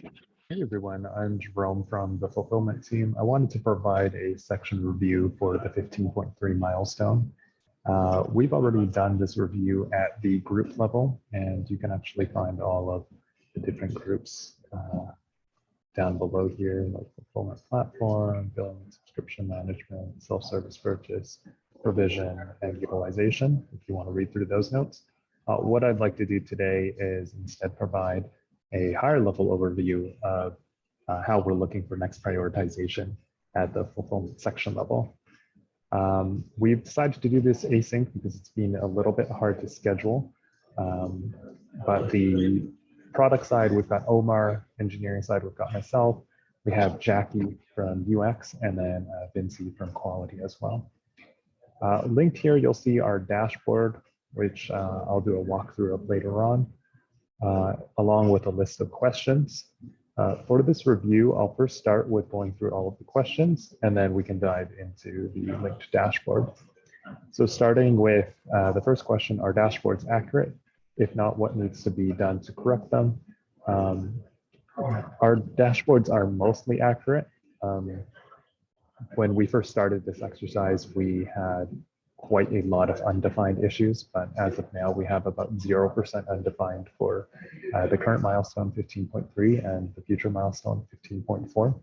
Hey everyone, I'm Jerome from the fulfillment team. I wanted to provide a section review for the 15.3 milestone. We've already done this review at the group level, and you can actually find all of the different groups down below here, like fulfillment platform, billing and subscription management, self-service purchase, provision, and utilization, if you want to read through those notes. What I'd like to do today is instead provide a higher level overview of how we're looking for next prioritization at the fulfillment section level. We've decided to do this async because it's been a little bit hard to schedule. But the product side, we've got Omar, engineering side, we've got myself, we have Jackie from UX, and then Vinci from quality as well. Linked here, you'll see our dashboard, which I'll do a walkthrough of later on, along with a list of questions. For this review, I'll first start with going through all of the questions, and then we can dive into the linked dashboard. So starting with the first question, are dashboards accurate? If not, what needs to be done to correct them? Our dashboards are mostly accurate. When we first started this exercise, we had quite a lot of undefined issues, but as of now, we have about 0% undefined for the current milestone 15.3 and the future milestone 15.4.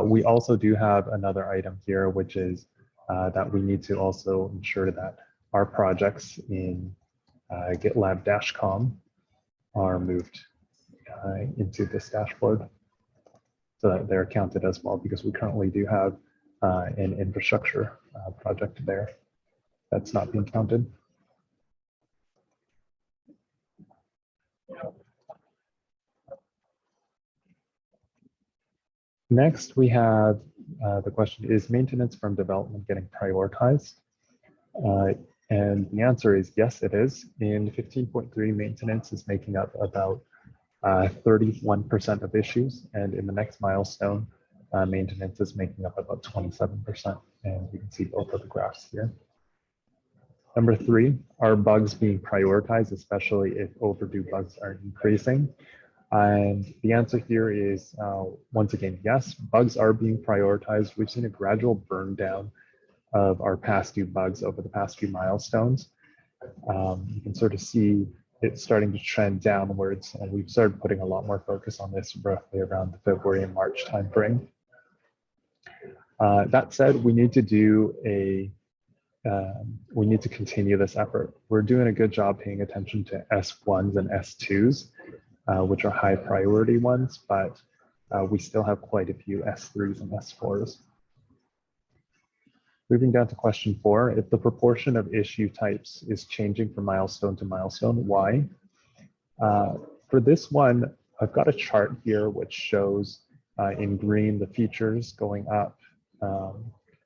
We also do have another item here, which is that we need to also ensure that our projects in GitLab-com are moved into this dashboard so that they're counted as well, because we currently do have an infrastructure project there that's not being counted. Next, we have the question, is maintenance from development getting prioritized? And the answer is yes, it is. In 15.3, maintenance is making up about 31% of issues, and in the next milestone, maintenance is making up about 27%, and you can see both of the graphs here. Number 3, are bugs being prioritized, especially if overdue bugs are increasing? And the answer here is, once again, yes, bugs are being prioritized. We've seen a gradual burn down of our past due bugs over the past few milestones. You can sort of see it starting to trend downwards, and we've started putting a lot more focus on this roughly around the February and March timeframe. That said, we need to do we need to continue this effort. We're doing a good job paying attention to S1s and S2s, which are high priority ones, but we still have quite a few S3s and S4s. Moving down to question 4, if the proportion of issue types is changing from milestone to milestone, why? For this one, I've got a chart here which shows in green the features going up,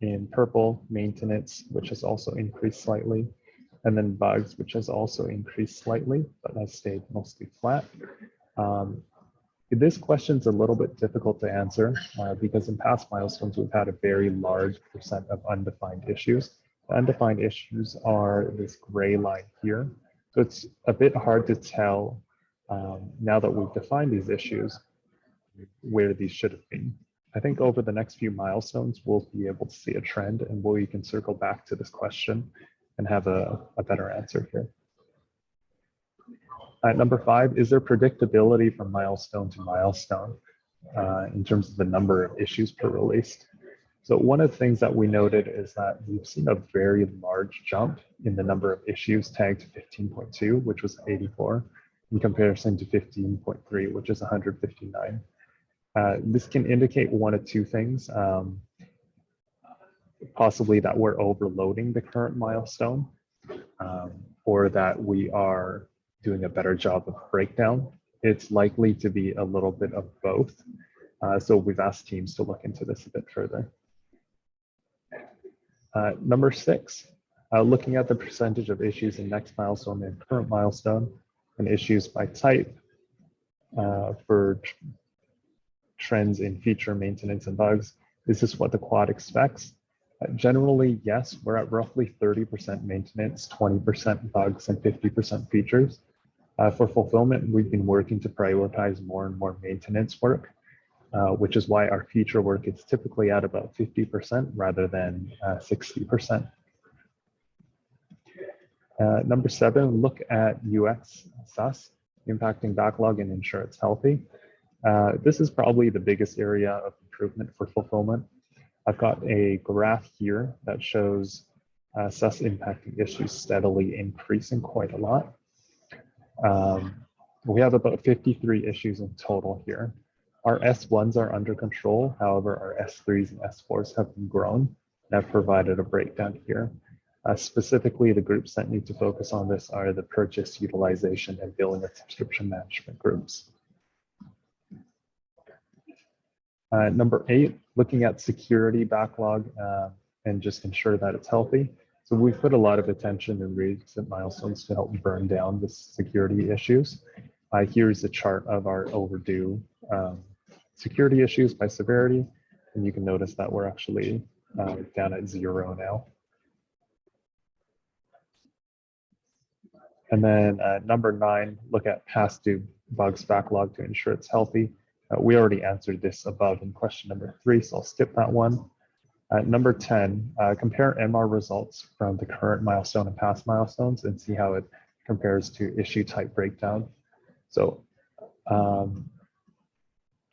in purple maintenance, which has also increased slightly, and then bugs, which has also increased slightly, but has stayed mostly flat. This question's a little bit difficult to answer because in past milestones, we've had a very large percent of undefined issues. The undefined issues are this gray line here. So it's a bit hard to tell now that we've defined these issues where these should have been. I think over the next few milestones, we'll be able to see a trend, and we can circle back to this question and have a better answer here. Number 5, is there predictability from milestone to milestone in terms of the number of issues per release? So one of the things that we noted is that we've seen a very large jump in the number of issues tagged to 15.2, which was 84, in comparison to 15.3, which is 159. This can indicate one of two things, possibly that we're overloading the current milestone, or that we are doing a better job of breakdown. It's likely to be a little bit of both. So we've asked teams to look into this a bit further. Number 6, looking at the percentage of issues in next milestone and current milestone and issues by type for trends in feature maintenance and bugs. Is this what the quad expects? Generally, yes, we're at roughly 30% maintenance, 20% bugs, and 50% features. For fulfillment, we've been working to prioritize more and more maintenance work, which is why our feature work is typically at about 50% rather than 60%. Number 7, look at UX SaaS, impacting backlog and ensure it's healthy. This is probably the biggest area of improvement for fulfillment. I've got a graph here that shows SaaS impacting issues steadily increasing quite a lot. We have about 53 issues in total here. Our S1s are under control. However, our S3s and S4s have been grown. And I've provided a breakdown here. Specifically, the groups that need to focus on this are the purchase, utilization, and billing and subscription management groups. Number 8, looking at security backlog and just ensure that it's healthy. So we've put a lot of attention in recent milestones to help burn down the security issues. Here's a chart of our overdue security issues by severity. And you can notice that we're actually down at 0 now. And then number 9, look at past due bugs backlog to ensure it's healthy. We already answered this above in question number 3, so I'll skip that one. Number 10, compare MR results from the current milestone and past milestones and see how it compares to issue type breakdown. So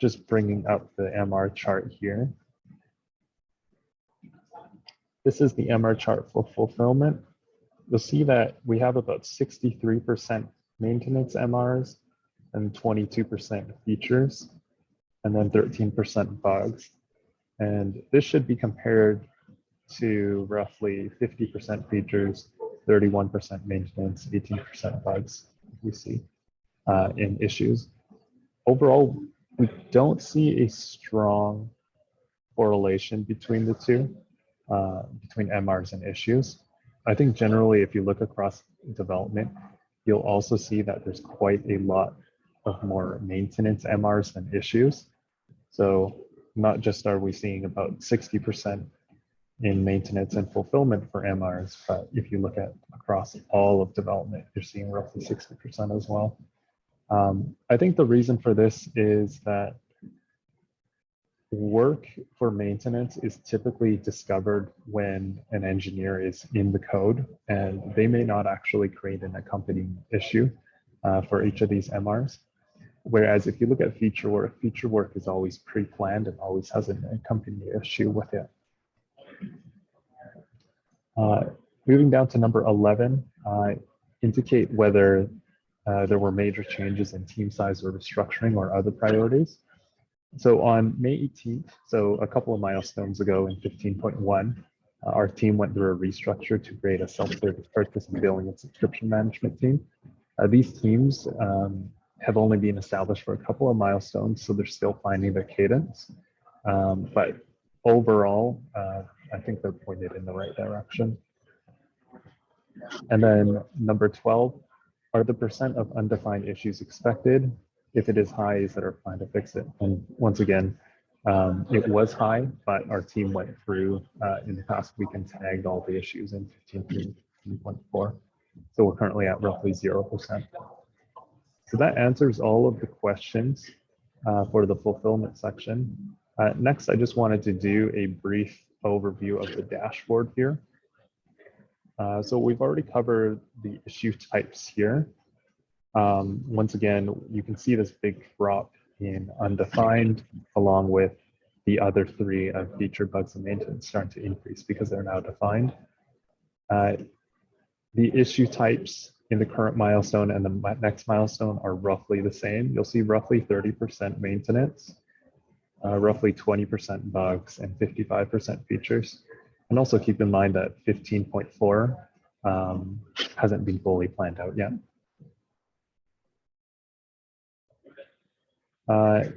just bringing up the MR chart here. This is the MR chart for fulfillment. You'll see that we have about 63% maintenance MRs and 22% features, and then 13% bugs. And this should be compared to roughly 50% features, 31% maintenance, 18% bugs we see in issues. Overall, we don't see a strong correlation between the two, between MRs and issues. I think generally, if you look across development, you'll also see that there's quite a lot of more maintenance MRs than issues. So not just are we seeing about 60% in maintenance and fulfillment for MRs, but if you look at across all of development, you're seeing roughly 60% as well. I think the reason for this is that work for maintenance is typically discovered when an engineer is in the code, and they may not actually create an accompanying issue for each of these MRs. Whereas if you look at feature work is always pre-planned and always has an accompanying issue with it. Moving down to number 11, indicate whether there were major changes in team size or restructuring or other priorities. So on May 18th, so a couple of milestones ago in 15.1, our team went through a restructure to create a self-service purchase and billing and subscription management team. These teams have only been established for a couple of milestones, so they're still finding their cadence. But overall, I think they're pointed in the right direction. And then number 12, are the % of undefined issues expected? If it is high, is there a plan to fix it? And once again, it was high, but our team went through in the past week and tagged all the issues in 15.4. So we're currently at roughly 0%. So that answers all of the questions for the fulfillment section. Next, I just wanted to do a brief overview of the dashboard here. So we've already covered the issue types here. Once again, you can see this big drop in undefined along with the other 3 of feature, bugs, and maintenance starting to increase because they're now defined. The issue types in the current milestone and the next milestone are roughly the same. You'll see roughly 30% maintenance, roughly 20% bugs, and 55% features. And also keep in mind that 15.4 hasn't been fully planned out yet.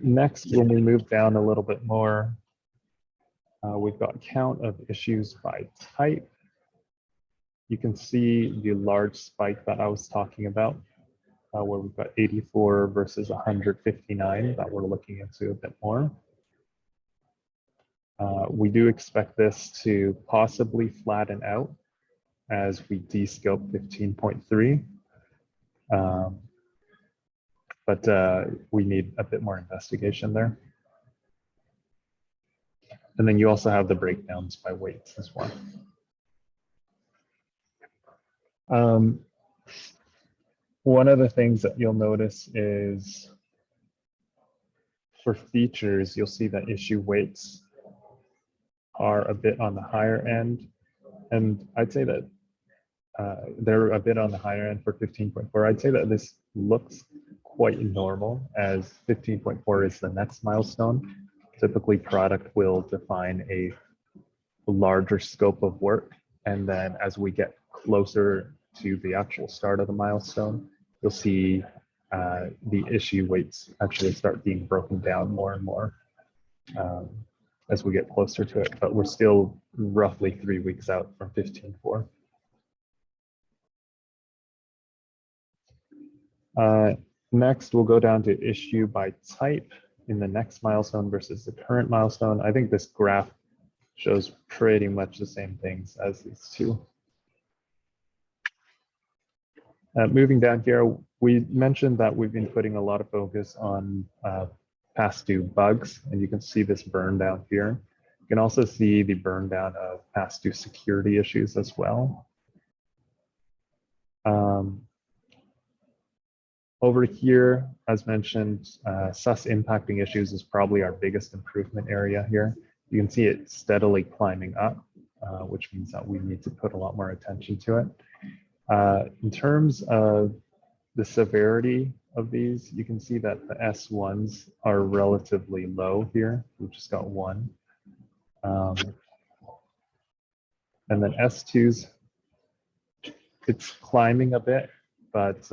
Next, when we move down a little bit more, we've got count of issues by type. You can see the large spike that I was talking about, where we've got 84 versus 159 that we're looking into a bit more. We do expect this to possibly flatten out as we descope 15.3. but we need a bit more investigation there. And then you also have the breakdowns by weights as well. One of the things that you'll notice is for features, you'll see that issue weights are a bit on the higher end. And I'd say that they're a bit on the higher end for 15.4. I'd say that this looks quite normal, as 15.4 is the next milestone. Typically, product will define a larger scope of work. And then as we get closer to the actual start of the milestone, you'll see the issue weights actually start being broken down more and more as we get closer to it. But we're still roughly 3 weeks out from 15.4. Next, we'll go down to issue by type in the next milestone versus the current milestone. I think this graph shows pretty much the same things as these two. Moving down here, we mentioned that we've been putting a lot of focus on past due bugs, and you can see this burn down here. You can also see the burn down of past due security issues as well. Over here, as mentioned, SUS impacting issues is probably our biggest improvement area here. You can see it steadily climbing up, which means that we need to put a lot more attention to it. In terms of the severity of these, you can see that the S1s are relatively low here. We've just got one. And then S2s, it's climbing a bit, but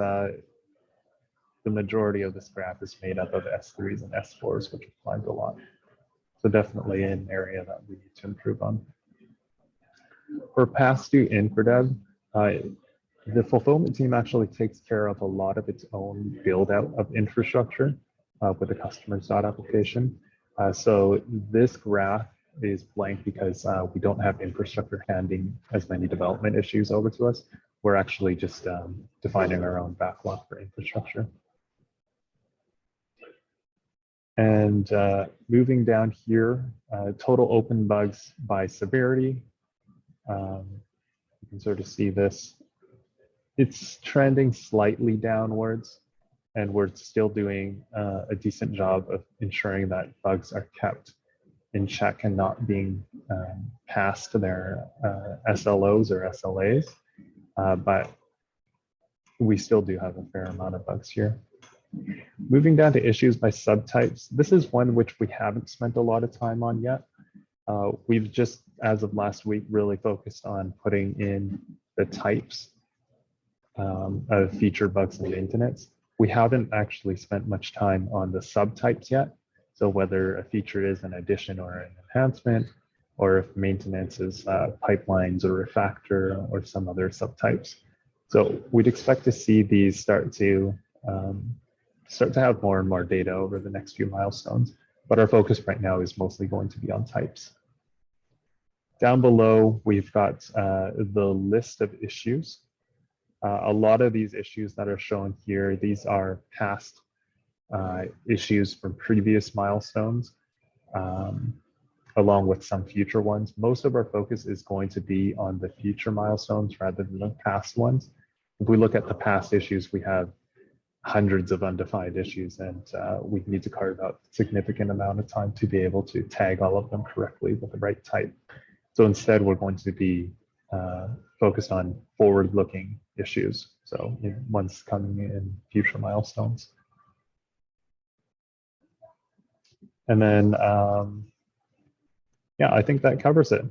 the majority of this graph is made up of S3s and S4s, which have climbed a lot. So definitely an area that we need to improve on. For past due infradev, the fulfillment team actually takes care of a lot of its own build out of infrastructure with the customer's application. So this graph is blank because we don't have infrastructure handing as many development issues over to us. We're actually just defining our own backlog for infrastructure. And moving down here, total open bugs by severity. You can sort of see this. It's trending slightly downwards, and we're still doing a decent job of ensuring that bugs are kept in check and not being passed to their SLOs or SLAs. But we still do have a fair amount of bugs here. Moving down to issues by subtypes, this is one which we haven't spent a lot of time on yet. We've just, as of last week, really focused on putting in the types of feature bugs and maintenance. We haven't actually spent much time on the subtypes yet. So whether a feature is an addition or an enhancement, or if maintenance is pipelines or refactor or some other subtypes. So we'd expect to see these start to have more and more data over the next few milestones. But our focus right now is mostly going to be on types. Down below, we've got the list of issues. A lot of these issues that are shown here, these are past issues from previous milestones, along with some future ones. Most of our focus is going to be on the future milestones rather than the past ones. If we look at the past issues, we have hundreds of undefined issues, and we need to carve out a significant amount of time to be able to tag all of them correctly with the right type. So instead, we're going to be focused on forward-looking issues, so ones coming in future milestones. And then, yeah, I think that covers it.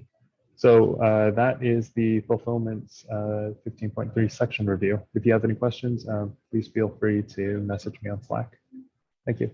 So that is the Fulfillment's 15.3 section review. If you have any questions, please feel free to message me on Slack. Thank you.